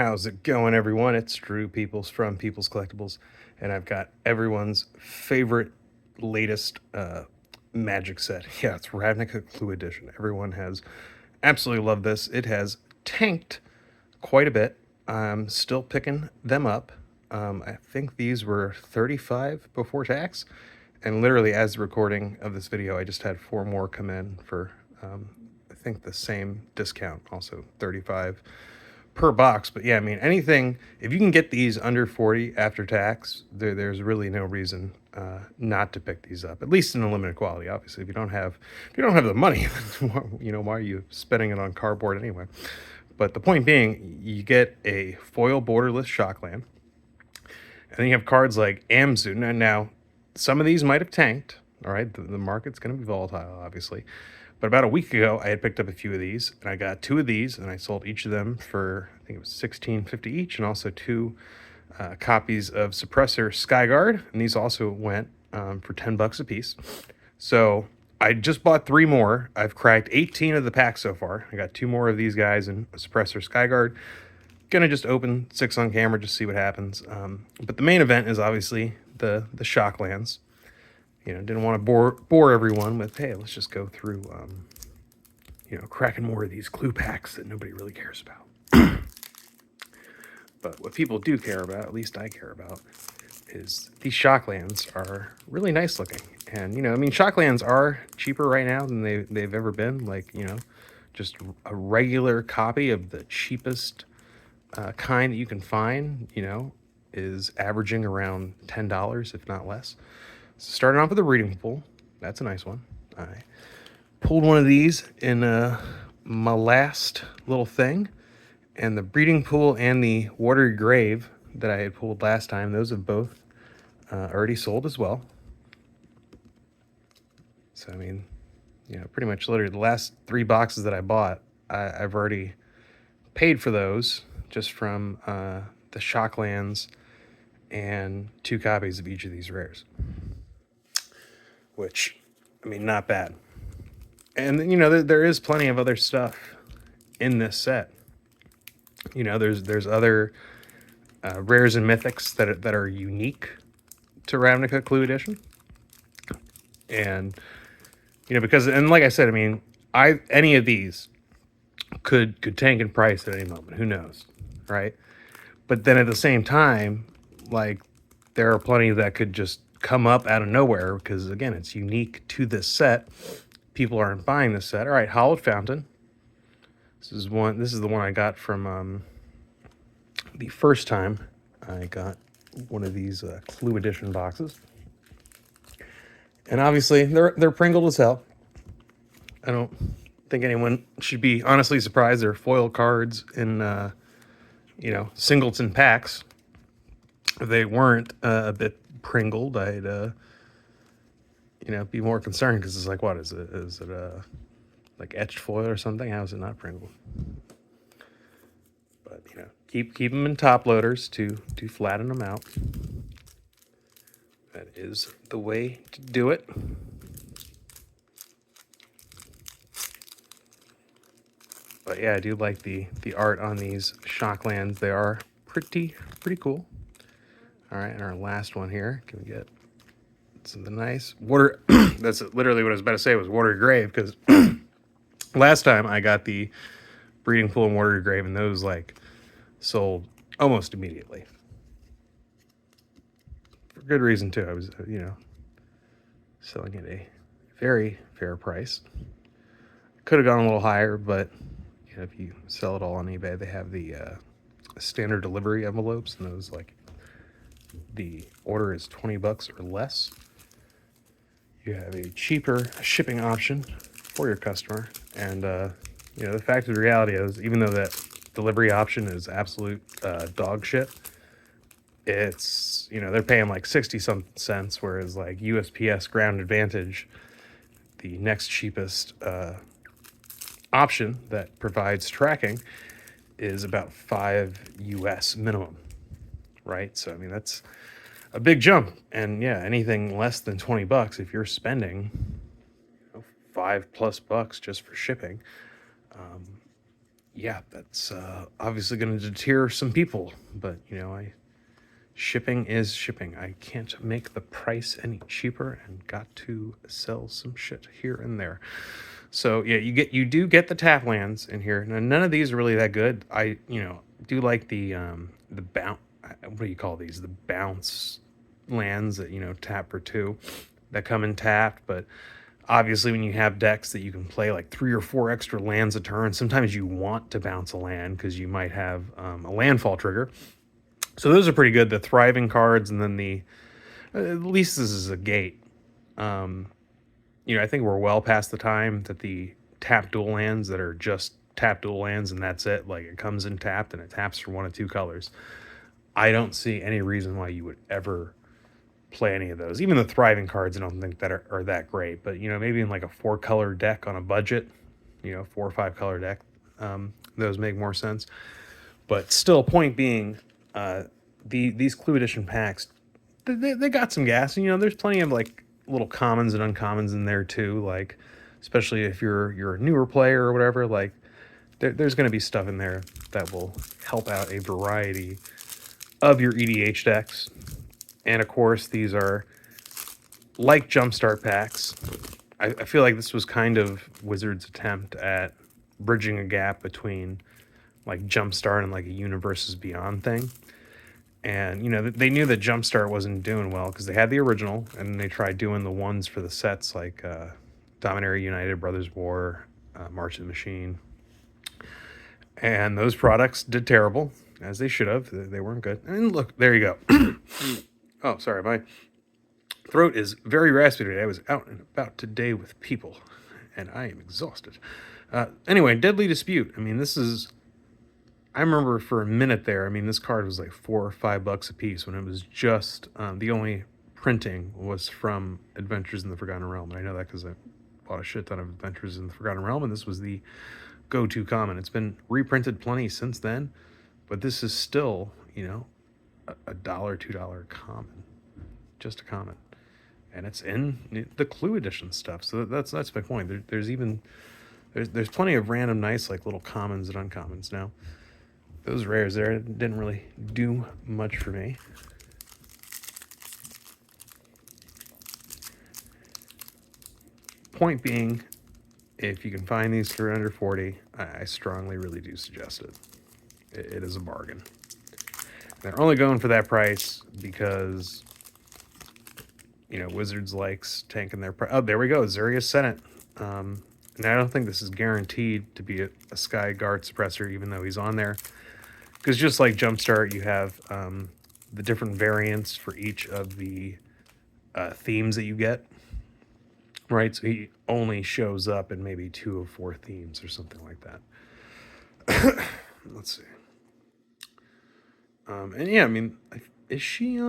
How's it going, everyone? It's Drew Peoples from Peoples Collectibles, and I've got everyone's favorite latest magic set. Yeah, it's Ravnica Clue Edition. Everyone has absolutely loved this. It has tanked quite a bit. I'm still picking them up. I think these were 35 before tax, and literally as the recording of this video, I just had 4 more come in for I think the same discount, also 35 per box. But yeah, I mean, anything, if you can get these under 40 after tax, there's really no reason not to pick these up, at least in a limited quality. Obviously, if you don't have the money, why are you spending it on cardboard anyway? But the point being, you get a foil borderless Shockland, and then you have cards like Amzu. Now, some of these might have tanked. All right, the market's going to be volatile, obviously. But about a week ago, I had picked up a few of these, and I got 2 of these, and I sold each of them for, I think it was $16.50 each, and also 2 copies of Suppressor Skyguard, and these also went for $10 a piece. So I just bought 3 more. I've cracked 18 of the pack so far. I got 2 more of these guys and a Suppressor Skyguard. Gonna just open 6 on camera, just see what happens. But the main event is obviously the Shocklands. Didn't want to bore everyone with, hey, let's just go through, cracking more of these clue packs that nobody really cares about. But what people do care about, at least I care about, is these Shocklands are really nice looking. And, Shocklands are cheaper right now than they've ever been. Like, just a regular copy of the cheapest kind that you can find, is averaging around $10, if not less. So starting off with the breeding pool, that's a nice one. I pulled one of these in my last little thing, and the breeding pool and the watery grave that I had pulled last time, those have both already sold as well. So, pretty much literally the last 3 boxes that I bought, I've already paid for those just from the Shocklands and 2 copies of each of these rares. Which, not bad. And, there is plenty of other stuff in this set. There's other rares and mythics that are unique to Ravnica Clue Edition. And, because, and like I said, any of these could tank in price at any moment. Who knows, right? But then at the same time, like, there are plenty that could just come up out of nowhere because, again, it's unique to this set. People aren't buying this set. All right, Hollowed Fountain. This is the one I got from the first time I got one of these Clue Edition boxes. And obviously, they're pringled as hell. I don't think anyone should be honestly surprised. They're foil cards in singleton packs. If they weren't a bit pringled, I'd be more concerned, because it's like, what is it? Is it like etched foil or something? How is it not pringled? But keep them in top loaders to flatten them out. That is the way to do it. But yeah, I do like the art on these Shocklands. They are pretty cool. All right, and our last one here. Can we get something nice? Water. That's literally what I was about to say, was watery grave, because last time I got the breeding pool and watery grave, and those sold almost immediately. For good reason too. I was selling at a very fair price. Could have gone a little higher, but if you sell it all on eBay, they have the standard delivery envelopes, and those, the order is $20 or less. You have a cheaper shipping option for your customer. And the fact of the reality is, even though that delivery option is absolute dog shit, it's they're paying 60 some cents, whereas USPS Ground Advantage, the next cheapest option that provides tracking, is about $5 US minimum, right? So that's a big jump. And yeah, anything less than $20, if you're spending $5+ just for shipping, yeah, that's obviously going to deter some people, but you know, shipping is shipping. I can't make the price any cheaper, and got to sell some shit here and there. So yeah, you do get the tap lands in here. Now none of these are really that good. I do like the bounce. What do you call these? The bounce lands that tap for two, that come in tapped. But obviously, when you have decks that you can play like 3 or 4 extra lands a turn, sometimes you want to bounce a land because you might have a landfall trigger. So those are pretty good. The thriving cards, and then the at least this is a gate. I think we're well past the time that the tap dual lands that are just tap dual lands and that's it. Like it comes in tapped and it taps for 1 of 2 colors. I don't see any reason why you would ever play any of those. Even the thriving cards, I don't think that are that great. But maybe in like a 4-color deck on a budget, 4 or 5 color deck, those make more sense. But still, point being, these Clue Edition packs, they got some gas. And, there's plenty of like little commons and uncommons in there too. Like, especially if you're a newer player or whatever, like there's going to be stuff in there that will help out a variety of your EDH decks. And of course, these are like Jumpstart packs. I feel like this was kind of Wizards' attempt at bridging a gap between like Jumpstart and like a Universes Beyond thing. And they knew that Jumpstart wasn't doing well because they had the original, and they tried doing the ones for the sets like Dominaria United, Brothers War, March of the Machine, and those products did terrible, as they should have. They weren't good. And look, there you go. Oh, sorry, my throat is very raspy today. I was out and about today with people, and I am exhausted. Anyway, Deadly Dispute. I mean, this is... I remember for a minute there, this card was like $4 or $5 a piece when it was just... the only printing was from Adventures in the Forgotten Realm. And I know that because I bought a shit ton of Adventures in the Forgotten Realm, and this was the go-to common. It's been reprinted plenty since then, but this is still, $1, $2 common. Just a common. And it's in the Clue Edition stuff. So that's my point. There's plenty of random nice like little commons and uncommons now. Those rares there didn't really do much for me. Point being, if you can find these for under 40, I strongly really do suggest it. It is a bargain. They're only going for that price because Wizards likes tanking their price. Oh, there we go, Zuria's Senate. And I don't think this is guaranteed to be a Sky Guard suppressor, even though he's on there. Because just like Jumpstart, you have the different variants for each of the themes that you get. Right? So he only shows up in maybe 2 of 4 themes or something like that. Let's see. And yeah, is she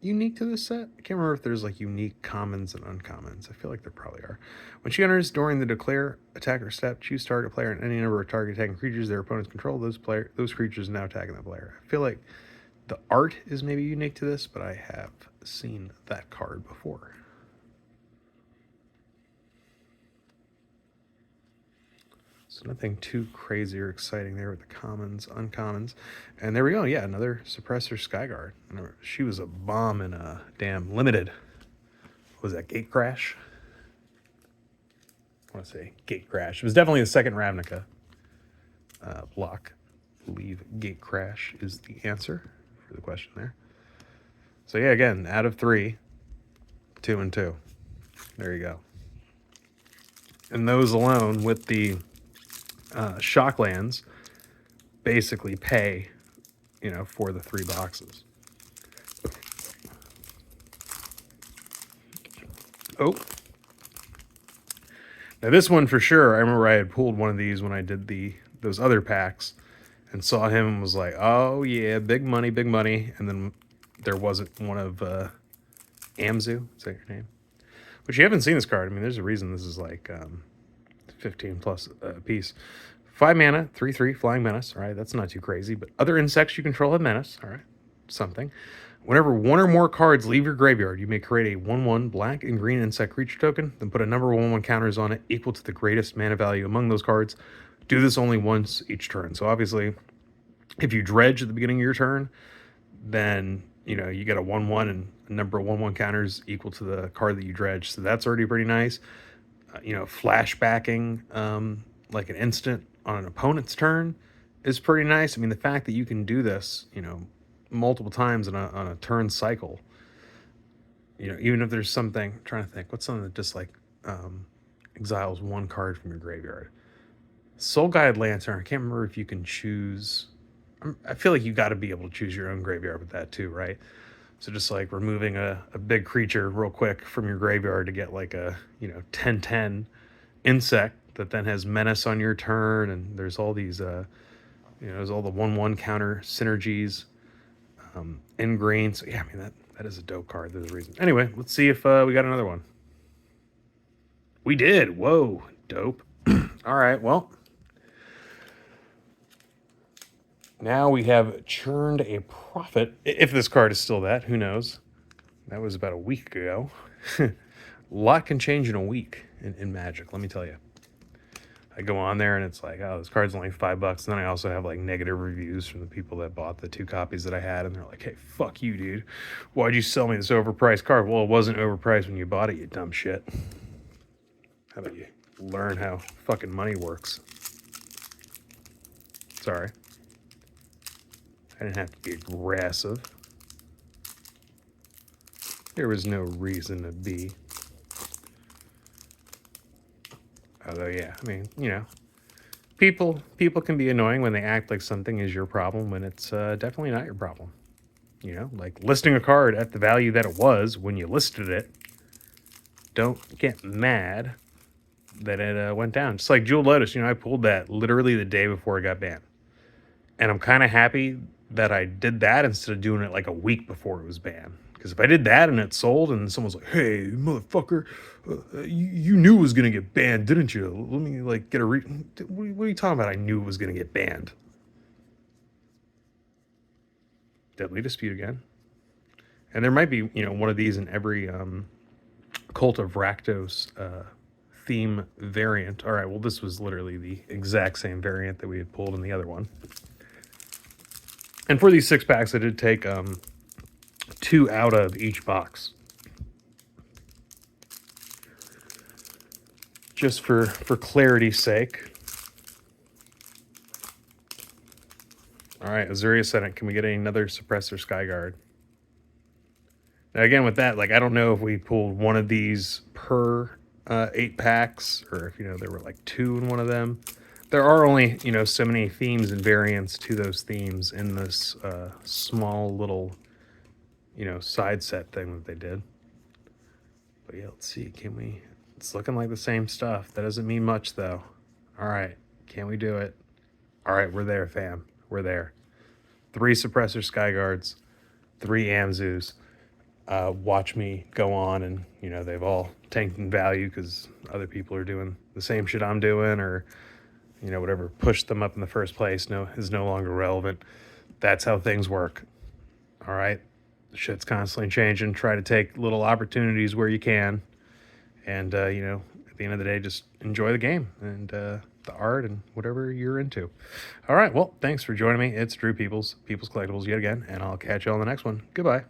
unique to this set? I can't remember if there's like unique commons and uncommons. I feel like there probably are. When she enters during the declare attacker step, choose target player and any number of target attacking creatures their opponents control. Those creatures now attacking that player. I feel like the art is maybe unique to this, but I have seen that card before. So nothing too crazy or exciting there with the commons, uncommons. And there we go. Yeah, another suppressor Skyguard. She was a bomb in a damn limited. What was that, Gate Crash? I want to say Gate Crash. It was definitely the second Ravnica block. I believe Gate Crash is the answer for the question there. So yeah, again, out of 3, 2 and 2. There you go. And those alone with the Shocklands basically pay, for the 3 boxes. Oh. Now this one for sure, I remember I had pulled one of these when I did those other packs and saw him and was like, oh yeah, big money. And then there wasn't one of Amzu, is that your name? Which you haven't seen this card. There's a reason this is like 15 plus a piece. 5 mana, 3/3, Flying Menace. All right, that's not too crazy. But other insects you control have Menace. All right, something. Whenever 1 or more cards leave your graveyard, you may create a 1/1 black and green insect creature token, then put a number 1/1 counters on it equal to the greatest mana value among those cards. do this only once each turn. So obviously, if you dredge at the beginning of your turn, then you get a 1/1, and a number of 1/1 counters equal to the card that you dredge. So that's already pretty nice. Flashbacking like an instant on an opponent's turn is pretty nice. I mean, the fact that you can do this, multiple times on a turn cycle. Even if there's something, I'm trying to think, what's something that just like exiles one card from your graveyard. Soul Guide Lantern. I can't remember if you can choose. I feel like you got to be able to choose your own graveyard with that too, right? So just like removing a big creature real quick from your graveyard to get like a 10/10 insect that then has menace on your turn, and there's all these there's all the 1/1 counter synergies in green. So yeah, I mean that is a dope card. There's a reason. Anyway, let's see if we got another one. We did. Whoa, dope. All right, well. Now we have churned a profit. If this card is still that, who knows? That was about a week ago. A lot can change in a week in Magic, let me tell you. I go on there and it's like, oh, this card's only $5. And then I also have like negative reviews from the people that bought the 2 copies that I had. And they're like, hey, fuck you, dude. Why'd you sell me this overpriced card? Well, it wasn't overpriced when you bought it, you dumb shit. How about you learn how fucking money works? Sorry. I didn't have to be aggressive. There was no reason to be. Although, yeah, I mean, people can be annoying when they act like something is your problem when it's definitely not your problem. Like listing a card at the value that it was when you listed it. Don't get mad that it went down. Just like Jewel Lotus, I pulled that literally the day before it got banned. And I'm kind of happy that I did that instead of doing it like a week before it was banned. Because if I did that and it sold and someone's like, hey, motherfucker, you knew it was going to get banned, didn't you? Let me like get a what are you talking about? I knew it was going to get banned. Deadly Dispute again. And there might be, one of these in every Cult of Rakdos theme variant. All right, well, this was literally the exact same variant that we had pulled in the other one. And for these 6-packs, I did take 2 out of each box. Just for clarity's sake. All right, Azuria Ascendant. Can we get another Suppressor Skyguard? Now, again, with that, like, I don't know if we pulled one of these per 8 packs, or if, there were like 2 in one of them. There are only, so many themes and variants to those themes in this small little, side set thing that they did. But yeah, let's see. Can we... It's looking like the same stuff. That doesn't mean much, though. All right. Can we do it? All right, we're there, fam. We're there. 3 Suppressor Skyguards, 3 Amzus. Watch me go on, and, they've all tanked in value because other people are doing the same shit I'm doing, or... whatever pushed them up in the first place is no longer relevant. That's how things work. All right? Shit's constantly changing. Try to take little opportunities where you can. And, at the end of the day, just enjoy the game and the art and whatever you're into. All right, well, thanks for joining me. It's Drew Peoples, Peoples Collectibles yet again, and I'll catch you on the next one. Goodbye.